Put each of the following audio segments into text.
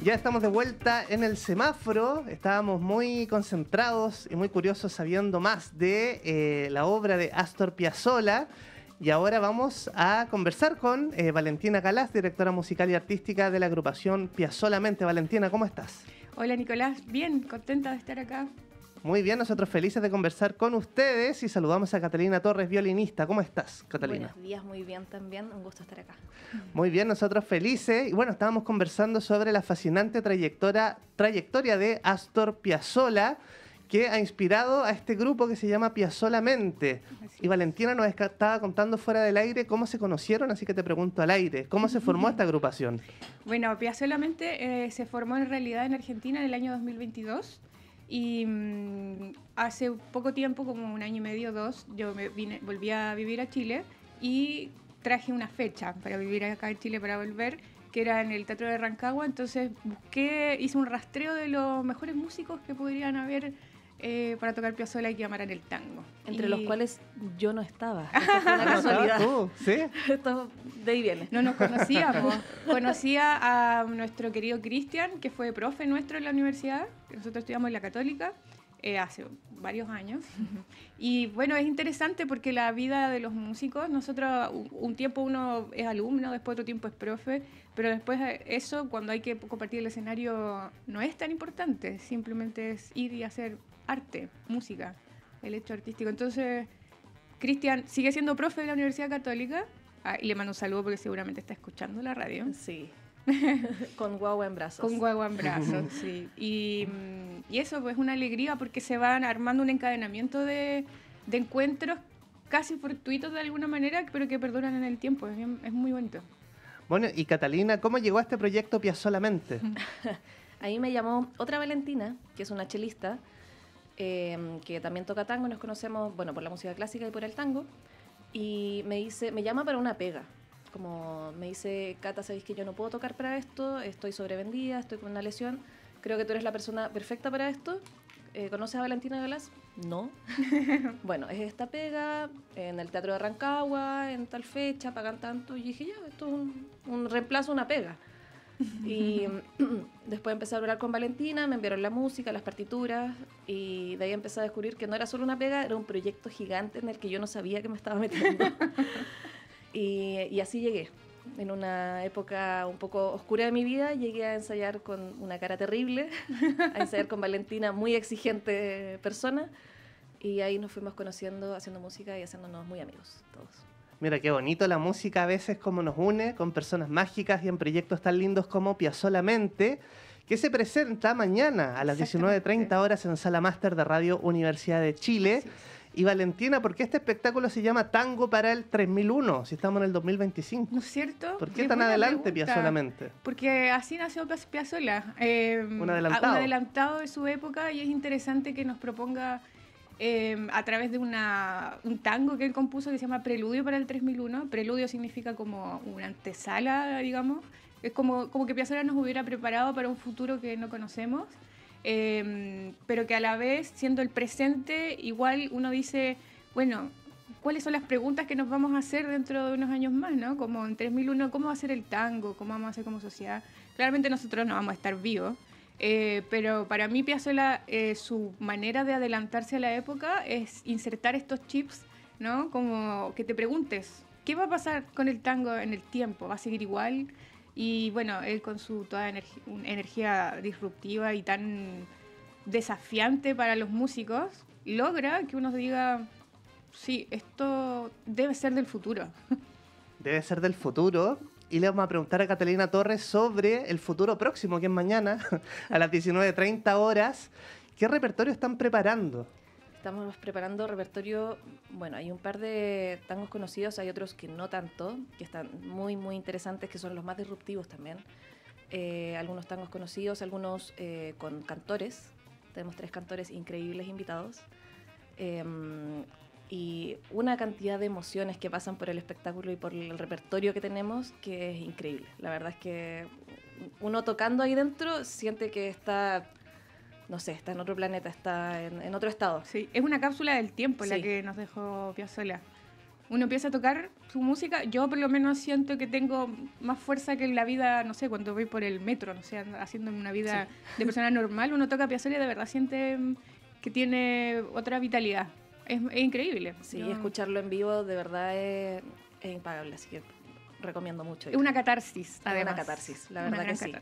Ya estamos de vuelta en el semáforo. Estábamos muy concentrados y muy curiosos sabiendo más de la obra de Astor Piazzolla. Y ahora vamos a conversar con Valentina Galaz, directora musical y artística de la agrupación Piazzolamente. Valentina, ¿cómo estás? Hola Nicolás, bien, contenta de estar acá. Muy bien, nosotros felices de conversar con ustedes y saludamos a Catalina Torres, violinista. ¿Cómo estás, Catalina? Buenos días, muy bien también, un gusto estar acá. Muy bien, nosotros felices. Y bueno, estábamos conversando sobre la fascinante trayectoria de Astor Piazzolla, que ha inspirado a este grupo que se llama Piazzolamente. Y Valentina nos estaba contando fuera del aire cómo se conocieron, así que te pregunto al aire, ¿cómo se formó esta agrupación? Bueno, Piazzolamente se formó en realidad en Argentina en el año 2022 y hace poco tiempo, como un año y medio, dos, yo volví a vivir a Chile y traje una fecha para vivir acá en Chile, para volver, que era en el Teatro de Rancagua. Entonces hice un rastreo de los mejores músicos que podrían haber para tocar Piazzolla y que amaran el tango. Entre los cuales yo no estaba. Esto fue una casualidad. ¿Tú? ¿Sí? Esto de ahí viene. No nos conocíamos. Conocía a nuestro querido Cristian, que fue profe nuestro en la universidad. Nosotros estudiamos en la Católica hace varios años. Y bueno, es interesante porque la vida de los músicos, nosotros un tiempo uno es alumno, después otro tiempo es profe, pero después eso, cuando hay que compartir el escenario, no es tan importante. Simplemente es ir y hacer arte, música, el hecho artístico. Entonces, Cristian sigue siendo profe de la Universidad Católica. Y le mando un saludo porque seguramente está escuchando la radio. Sí. Con guagua en brazos. Con guagua en brazos, sí. Y eso pues es una alegría porque se van armando un encadenamiento de encuentros casi fortuitos de alguna manera, pero que perduran en el tiempo. Es muy bonito. Bueno, y Catalina, ¿cómo llegó a este proyecto Piazzolamente? Ahí me llamó otra Valentina, que es una chelista, que también toca tango. Nos conocemos, bueno, por la música clásica y por el tango. Y me llama para una pega. Como me dice, Cata, ¿sabéis que yo no puedo tocar para esto? Estoy sobrevendida, estoy con una lesión. Creo que tú eres la persona perfecta para esto. ¿Conoces a Valentina Galaz? No. Bueno, es esta pega en el Teatro de Rancagua, en tal fecha, pagan tanto. Y dije, ya, esto es un reemplazo, una pega. Y después empecé a hablar con Valentina, me enviaron la música, las partituras, y de ahí empecé a descubrir que no era solo una pega, era un proyecto gigante en el que yo no sabía que me estaba metiendo. Y así llegué. En una época un poco oscura de mi vida, llegué a ensayar con una cara terrible, a ensayar con Valentina, muy exigente persona, y ahí nos fuimos conociendo, haciendo música y haciéndonos muy amigos todos. Mira, qué bonito la música a veces como nos une con personas mágicas y en proyectos tan lindos como Piazzolamente, que se presenta mañana a las 19:30 horas en Sala Máster de Radio Universidad de Chile. Sí. Y Valentina, ¿por qué este espectáculo se llama Tango para el 3001, si estamos en el 2025? ¿No es cierto? ¿Por qué tan adelante Piazzolamente? Porque así nació Piazzolla. Un adelantado. Un adelantado de su época, y es interesante que nos proponga a través de un tango que él compuso que se llama Preludio para el 3001. Preludio significa como una antesala, digamos. Es como que Piazzolla nos hubiera preparado para un futuro que no conocemos. Pero que a la vez, siendo el presente, igual uno dice, bueno, ¿cuáles son las preguntas que nos vamos a hacer dentro de unos años más, ¿no? Como en 3001, ¿cómo va a ser el tango? ¿Cómo vamos a ser como sociedad? Claramente nosotros no vamos a estar vivos, pero para mí Piazzolla, su manera de adelantarse a la época es insertar estos chips, ¿no? Como que te preguntes, ¿qué va a pasar con el tango en el tiempo? ¿Va a seguir igual? Y bueno, él con su toda energía disruptiva y tan desafiante para los músicos, logra que uno diga, sí, esto debe ser del futuro. Debe ser del futuro. Y le vamos a preguntar a Catalina Torres sobre el futuro próximo, que es mañana, a las 19:30 horas. ¿Qué repertorio están preparando? Estamos preparando repertorio, bueno, hay un par de tangos conocidos, hay otros que no tanto, que están muy, muy interesantes, que son los más disruptivos también. Algunos tangos conocidos, algunos con cantores. Tenemos 3 cantores increíbles invitados. Y una cantidad de emociones que pasan por el espectáculo y por el repertorio que tenemos, que es increíble. La verdad es que uno tocando ahí dentro siente que está... no sé, está en otro planeta, está en otro estado. Sí, es una cápsula del tiempo sí. La que nos dejó Piazzolla. uno empieza a tocar su música. Yo por lo menos siento que tengo más fuerza que en la vida, no sé, cuando voy por el metro, no sé, haciendo una vida de persona normal, uno toca Piazzolla y de verdad siente que tiene otra vitalidad. Es increíble. Sí, escucharlo en vivo de verdad es impagable, así que recomiendo mucho. Es una catarsis, además. Es una catarsis, la verdad que sí.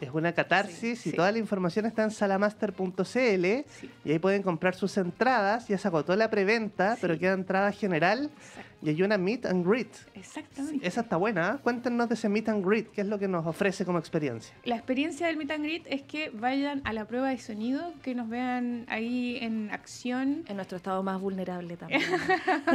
Es una catarsis y sí. toda la información está en salamaster.cl y ahí pueden comprar sus entradas. Ya se agotó la preventa, pero queda entrada general. Exacto. Y hay una meet and greet. Exactamente. Esa está buena, ¿eh? Cuéntenos de ese meet and greet, ¿qué es lo que nos ofrece como experiencia? La experiencia del meet and greet es que vayan a la prueba de sonido, que nos vean ahí en acción. En nuestro estado más vulnerable también.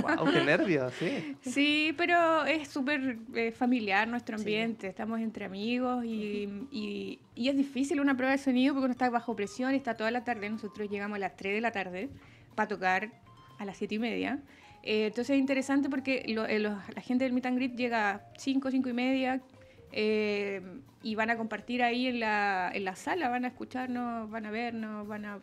¡Wow! ¡Qué nervios! Sí. Sí, pero es súper familiar nuestro ambiente, estamos entre amigos y es difícil una prueba de sonido porque uno está bajo presión y está toda la tarde. Nosotros llegamos a las 3 de la tarde para tocar a las 7:30. Entonces es interesante porque la gente del meet and greet llega a 5:30 y van a compartir ahí en la sala, van a escucharnos, van a vernos, van a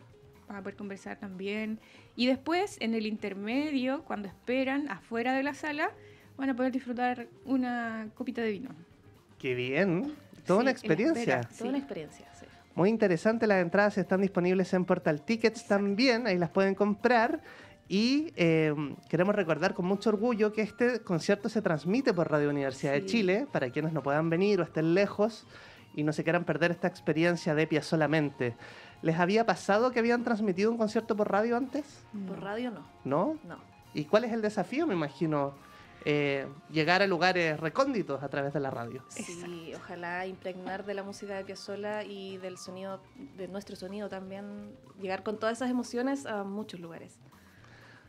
poder conversar también. Y después, en el intermedio, cuando esperan afuera de la sala, van a poder disfrutar una copita de vino. ¡Qué bien! Toda una experiencia. Toda una experiencia, sí. Muy interesante, las entradas están disponibles en Portal Tickets también, ahí las pueden comprar. Y queremos recordar con mucho orgullo que este concierto se transmite por Radio Universidad de Chile, para quienes no puedan venir o estén lejos y no se quieran perder esta experiencia de Piazzollamente. ¿Les había pasado que habían transmitido un concierto por radio antes? Por radio no. ¿No? No. ¿Y cuál es el desafío, me imagino? Llegar a lugares recónditos a través de la radio. Sí, ojalá impregnar de la música de Piazzolla y del sonido, de nuestro sonido también, llegar con todas esas emociones a muchos lugares.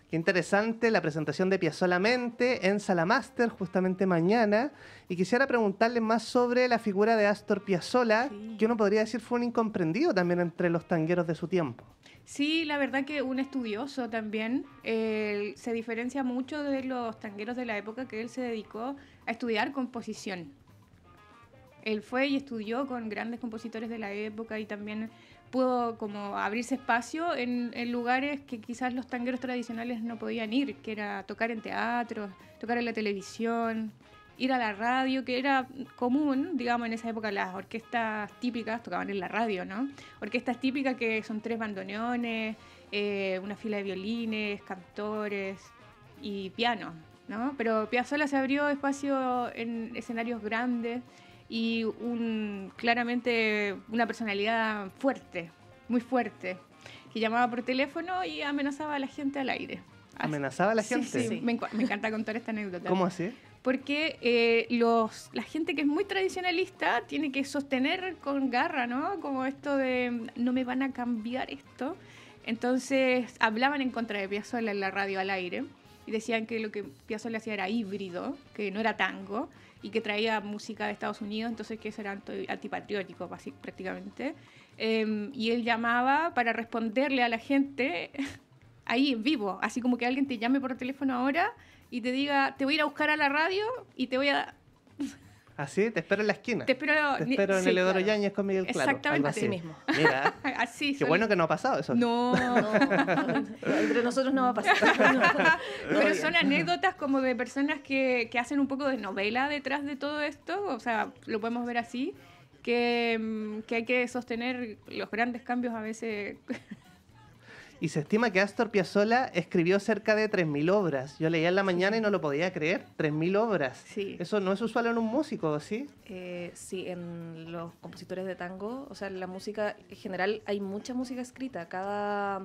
Qué interesante la presentación de Piazzollamente en Sala Master justamente mañana. Y quisiera preguntarle más sobre la figura de Astor Piazzolla, que uno podría decir fue un incomprendido también entre los tangueros de su tiempo. Sí, la verdad que un estudioso también. Se diferencia mucho de los tangueros de la época, que él se dedicó a estudiar composición. Él fue y estudió con grandes compositores de la época y también pudo como abrirse espacio en lugares que quizás los tangueros tradicionales no podían ir, que era tocar en teatro, tocar en la televisión, ir a la radio, que era común, digamos, en esa época las orquestas típicas tocaban en la radio, ¿no? Orquestas típicas que son 3 bandoneones, una fila de violines, cantores y piano, ¿no? Pero Piazzolla se abrió espacio en escenarios grandes y claramente una personalidad fuerte, muy fuerte, que llamaba por teléfono y amenazaba a la gente al aire. ¿Amenazaba a la gente? Sí. Me encanta contar esta anécdota. ¿Cómo así? Porque la gente que es muy tradicionalista tiene que sostener con garra, ¿no? Como esto de no me van a cambiar esto. Entonces hablaban en contra de Piazzolla en la radio al aire y decían que lo que Piazzolla hacía era híbrido, que no era tango y que traía música de Estados Unidos, entonces que eso era antipatriótico prácticamente. Y él llamaba para responderle a la gente ahí en vivo, así como que alguien te llame por teléfono ahora y te diga, te voy a ir a buscar a la radio y te voy a... ¿Así? Te espero en la esquina. Te espero en el Eudoro Yáñez con Miguel Claro. Exactamente. Así mismo. Mira, así qué bueno que no ha pasado eso. No. Entre nosotros no va a pasar. Pero son anécdotas como de personas que hacen un poco de novela detrás de todo esto, o sea, lo podemos ver así, que hay que sostener los grandes cambios a veces. Y se estima que Astor Piazzolla escribió cerca de 3.000 obras. Yo leía en la mañana y no lo podía creer. 3.000 obras. Sí. Eso no es usual en un músico, ¿sí? Sí, en los compositores de tango, o sea, en la música en general hay mucha música escrita. Cada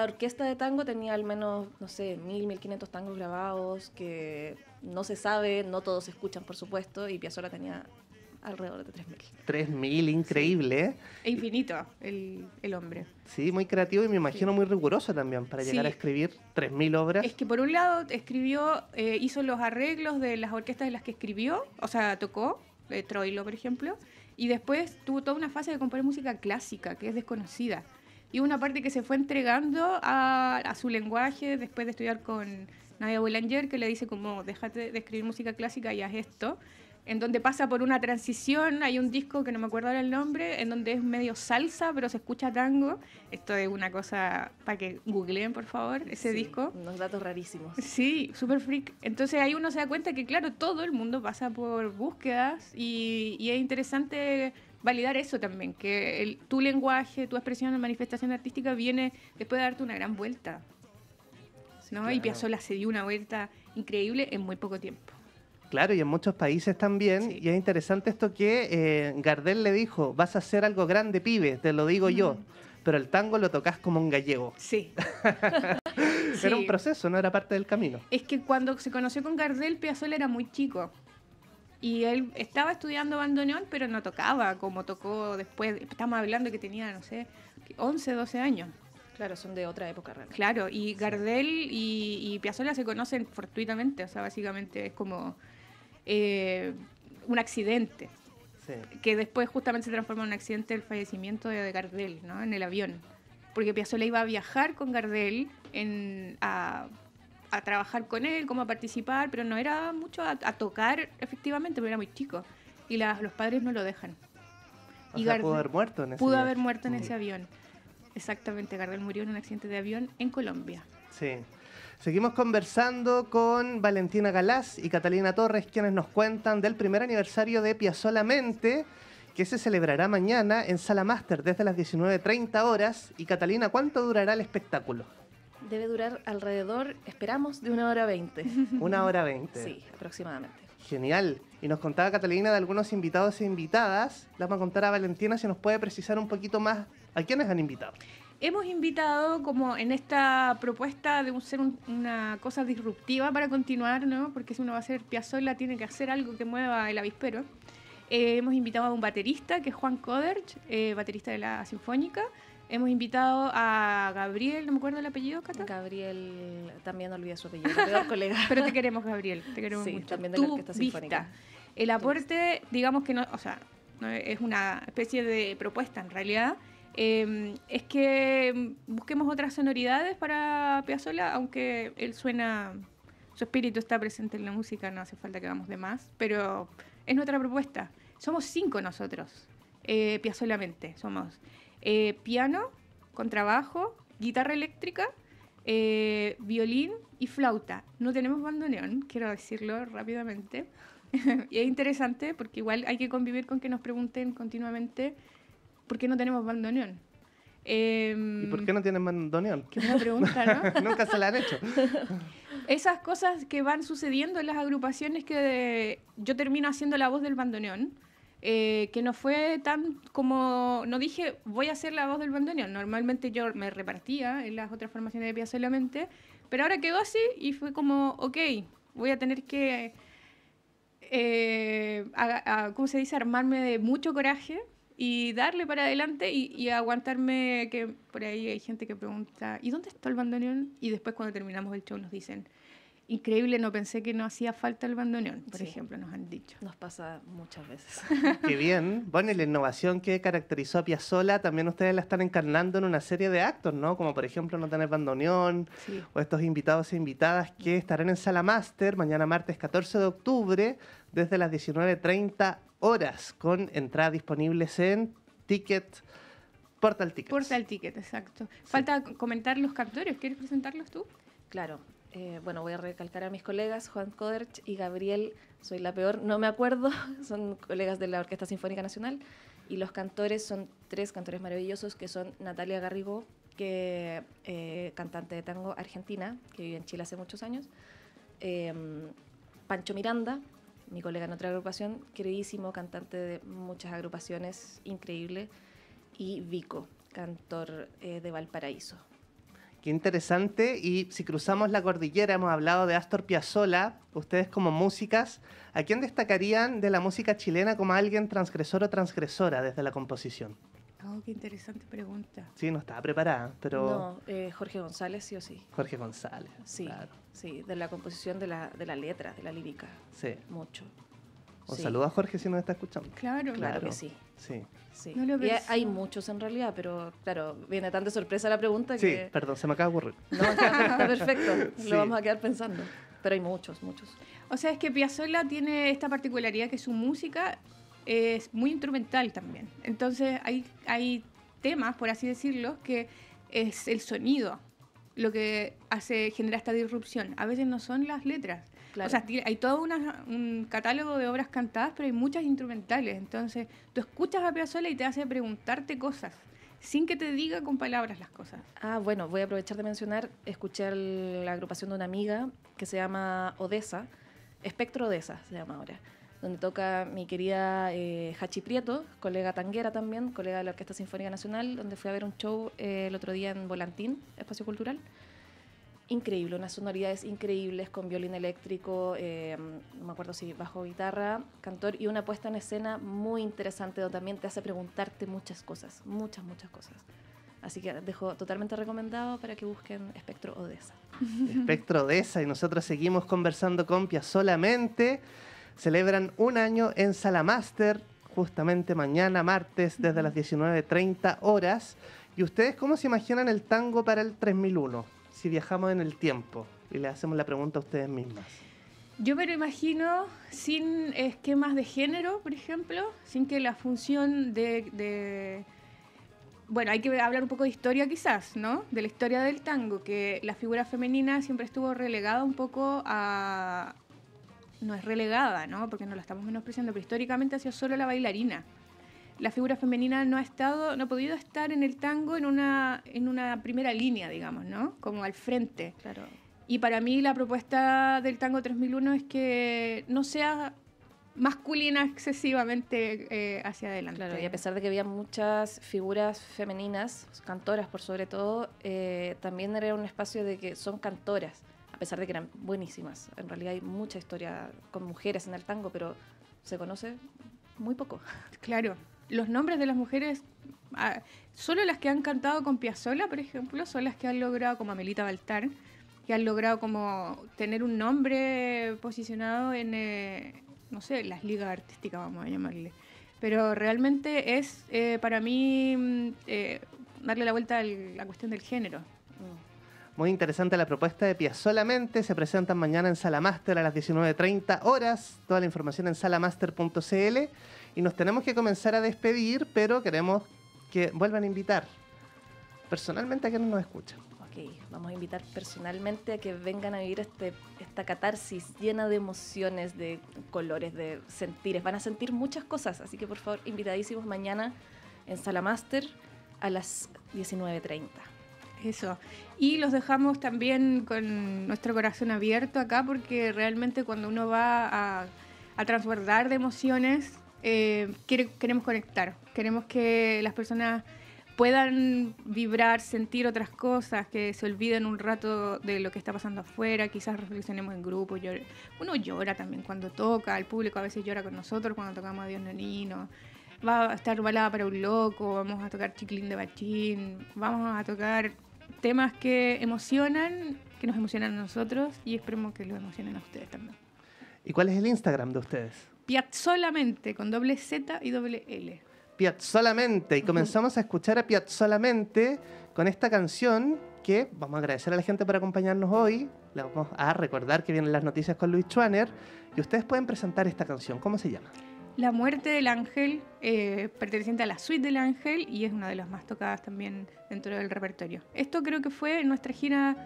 orquesta de tango tenía al menos, no sé, 1.500 tangos grabados que no se sabe, no todos se escuchan, por supuesto, y Piazzolla tenía alrededor de 3.000. 3.000, increíble. ¿Eh? Es infinito el hombre. Sí, muy creativo y me imagino muy riguroso también para llegar a escribir 3.000 obras. Es que por un lado hizo los arreglos de las orquestas de las que escribió, o sea, tocó, Troilo, por ejemplo, y después tuvo toda una fase de componer música clásica, que es desconocida. Y una parte que se fue entregando a su lenguaje después de estudiar con Nadia Boulanger, que le dice como, déjate de escribir música clásica y haz esto. en donde pasa por una transición. Hay un disco que no me acuerdo ahora el nombre, en donde es medio salsa, pero se escucha tango. Esto es una cosa para que googleen, por favor, ese disco. Unos datos rarísimos. Sí, súper freak. Entonces ahí uno se da cuenta que, claro, todo el mundo pasa por búsquedas y es interesante validar eso también, que tu lenguaje, tu expresión, manifestación artística viene después de darte una gran vuelta, ¿no? claro. Y Piazzolla se dio una vuelta increíble en muy poco tiempo. Claro, y en muchos países también. Sí. Y es interesante esto que Gardel le dijo, vas a hacer algo grande, pibe, te lo digo yo. Pero el tango lo tocas como un gallego. Sí. Era un proceso, no era parte del camino. Es que cuando se conoció con Gardel, Piazzolla era muy chico. Y él estaba estudiando bandoneón, pero no tocaba como tocó después. Estamos hablando que tenía, no sé, 11, 12 años. Claro, son de otra época realmente. Claro, y Gardel y Piazzolla se conocen fortuitamente. O sea, básicamente es como un accidente. Sí. Que después justamente se transforma en un accidente el fallecimiento de Gardel, ¿no? En el avión. Porque Piazzolla iba a viajar con Gardel a trabajar con él, como a participar, pero no era mucho a tocar efectivamente, pero era muy chico. Y los padres no lo dejan. O Y sea, Gardel pudo haber muerto en ese pudo viaje. haber muerto en ese avión. Exactamente, Gardel murió en un accidente de avión en Colombia. Sí. Seguimos conversando con Valentina Galás y Catalina Torres, quienes nos cuentan del primer aniversario de Piazzolla Mente, que se celebrará mañana en Sala Máster desde las 19:30 horas. Y Catalina, ¿cuánto durará el espectáculo? Debe durar alrededor, esperamos, de 1h20. 1h20. Sí, aproximadamente. Genial. Y nos contaba Catalina de algunos invitados e invitadas. Le vamos a contar a Valentina si nos puede precisar un poquito más a quiénes han invitado. Hemos invitado, como en esta propuesta de ser una cosa disruptiva para continuar, ¿no? Porque si uno va a hacer Piazzolla, tiene que hacer algo que mueva el avispero. Hemos invitado a un baterista, que es Juan Coderch, baterista de la Sinfónica. Hemos invitado a Gabriel, no me acuerdo el apellido, Cata. Gabriel, también olvidé su apellido, el peor colega. Pero te queremos, Gabriel, te queremos Sí, mucho. también de la Orquesta Tu Sinfónica. vista. El aporte, digamos que no, o sea, no es una especie de propuesta en realidad. Es que busquemos otras sonoridades para Piazzolla, aunque él suena, su espíritu está presente en la música, no hace falta que hagamos de más, pero es nuestra propuesta. Somos 5 nosotros, Piazzolla Mente. Somos piano, contrabajo, guitarra eléctrica, violín y flauta. No tenemos bandoneón, quiero decirlo rápidamente. Y es interesante porque igual hay que convivir con que nos pregunten continuamente ¿por qué no tenemos bandoneón? ¿Y por qué no tienen bandoneón? Qué buena pregunta, ¿no? Nunca se la han hecho. Esas cosas que van sucediendo en las agrupaciones que yo termino haciendo la voz del bandoneón, que no fue tan como... No dije, voy a hacer la voz del bandoneón. Normalmente yo me repartía en las otras formaciones de Piazzolla Mente, pero ahora quedó así y fue como, ok, voy a tener que... ¿cómo se dice? Armarme de mucho coraje y darle para adelante y aguantarme, que por ahí hay gente que pregunta, ¿y dónde está el bandoneón? Y después cuando terminamos el show nos dicen, increíble, no pensé que no hacía falta el bandoneón, por ejemplo, nos han dicho. Nos pasa muchas veces. Qué bien. Bueno, y la innovación que caracterizó a Piazzolla también ustedes la están encarnando en una serie de actos, ¿no? Como por ejemplo no tener bandoneón, Sí. o estos invitados e invitadas que estarán en Sala Máster mañana martes 14 de octubre desde las 19:30 horas con entradas disponibles en Portal Tickets. Portal Ticket, exacto. Falta comentar los cantores, ¿quieres presentarlos tú? Claro. Bueno, voy a recalcar a mis colegas, Juan Coderch y Gabriel, soy la peor, no me acuerdo, son colegas de la Orquesta Sinfónica Nacional, y los cantores son 3 cantores maravillosos, que son Natalia Garrigó, que cantante de tango argentina, que vive en Chile hace muchos años, Pancho Miranda, mi colega en otra agrupación, queridísimo, cantante de muchas agrupaciones, increíble, y Vico, cantor de Valparaíso. Qué interesante. Y si cruzamos la cordillera, hemos hablado de Astor Piazzolla, ustedes como músicas, ¿a quién destacarían de la música chilena como alguien transgresor o transgresora desde la composición? Oh, qué interesante pregunta. Sí, no estaba preparada, pero... No, Jorge González, sí o sí. Jorge González. Sí, Claro. sí, de la composición de la letra, de la lírica, Sí. mucho. Un Sí, saludo a Jorge si nos está escuchando. Claro, Claro que sí, Sí. sí. No lo Y pensé. hay muchos en realidad, pero claro, viene tan de sorpresa la pregunta Sí, que... perdón, se me acaba de ocurrir. No, está perfecto, Sí. lo vamos a quedar pensando. pero hay muchos, muchos. O sea, es que Piazzolla tiene esta particularidad que su música es muy instrumental también. Entonces hay temas, por así decirlo, que es el sonido lo que genera esta disrupción. A veces no son las letras. Claro. O sea, hay todo un catálogo de obras cantadas, pero hay muchas instrumentales. Entonces, tú escuchas a Piazzolla y te hace preguntarte cosas, sin que te diga con palabras las cosas. Bueno, voy a aprovechar de mencionar, escuché la agrupación de una amiga que se llama Odessa, Espectro Odessa se llama ahora, donde toca mi querida Hachi Prieto, colega tanguera también, colega de la Orquesta Sinfónica Nacional, donde fui a ver un show el otro día en Volantín, Espacio Cultural. Increíble, unas sonoridades increíbles con violín eléctrico, no me acuerdo si bajo guitarra, cantor, y una puesta en escena muy interesante donde también te hace preguntarte muchas cosas, muchas cosas. Así que dejo totalmente recomendado para que busquen Espectro Odessa. Espectro Odessa, y nosotros seguimos conversando con Piazzolamente. Celebran un año en Sala Master, justamente mañana, martes, desde las 19:30 horas. ¿Y ustedes cómo se imaginan el tango para el 3001? Si viajamos en el tiempo, y le hacemos la pregunta a ustedes mismas. Yo me lo imagino sin esquemas de género, por ejemplo, sin que la función Bueno, hay que hablar un poco de historia quizás, ¿no? De la historia del tango, que la figura femenina siempre estuvo relegada un poco a... No es relegada, ¿no? Porque no la estamos menospreciando, pero históricamente ha sido solo la bailarina. La figura femenina no ha podido estar en el tango en una primera línea, digamos, ¿no? Como al frente. Claro. Y para mí la propuesta del tango 3001 es que no sea masculina excesivamente hacia adelante. Claro, y a pesar de que había muchas figuras femeninas, cantoras por sobre todo, también era un espacio de que son cantoras, a pesar de que eran buenísimas. En realidad hay mucha historia con mujeres en el tango, pero se conoce muy poco. Claro. Los nombres de las mujeres, solo las que han cantado con Piazzolla, por ejemplo, son las que han logrado, como Amelita Baltar, que han logrado como tener un nombre posicionado en, no sé, las ligas artísticas, vamos a llamarle. Pero realmente es, para mí, darle la vuelta a la cuestión del género. Muy interesante la propuesta de Piazzolamente. Se presentan mañana en Sala Master a las 19:30 horas. Toda la información en salamaster.cl. Y nos tenemos que comenzar a despedir, pero queremos que vuelvan a invitar personalmente a quienes nos escuchan. Ok, vamos a invitar personalmente a que vengan a vivir esta catarsis llena de emociones, de colores, de sentires. Van a sentir muchas cosas, así que por favor, invitadísimos mañana en Sala Master a las 19:30. Eso. Y los dejamos también con nuestro corazón abierto acá, porque realmente cuando uno va a transbordar de emociones, queremos conectar. Queremos que las personas puedan vibrar, sentir otras cosas, que se olviden un rato de lo que está pasando afuera, quizás reflexionemos en grupo. Uno llora también cuando toca, el público a veces llora con nosotros cuando tocamos Adiós Nonino. Va a estar Balada para un Loco, vamos a tocar Chiquilín de Bachín, vamos a tocar temas que emocionan, que nos emocionan a nosotros, y esperemos que los emocionen a ustedes también. ¿Y cuál es el Instagram de ustedes? Piazzolamente, con doble Z y doble L. Piazzolamente. Y comenzamos a escuchar a Piazzolamente con esta canción que vamos a agradecer a la gente por acompañarnos hoy. Le vamos a recordar que vienen las noticias con Luis Schwaner. Y ustedes pueden presentar esta canción. ¿Cómo se llama? La muerte del ángel, perteneciente a la suite del ángel, y es una de las más tocadas también dentro del repertorio. Esto creo que fue en nuestra gira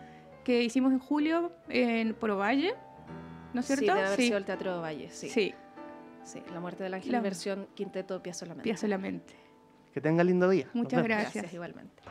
que hicimos en julio en Ovalle, ¿no es cierto? Sí, debe haber sido el Teatro de Ovalle, sí. Sí. Sí, La muerte del ángel, versión quinteto Piazzolamente. Piazzolamente. Que tenga lindo día. Muchas gracias. Gracias igualmente.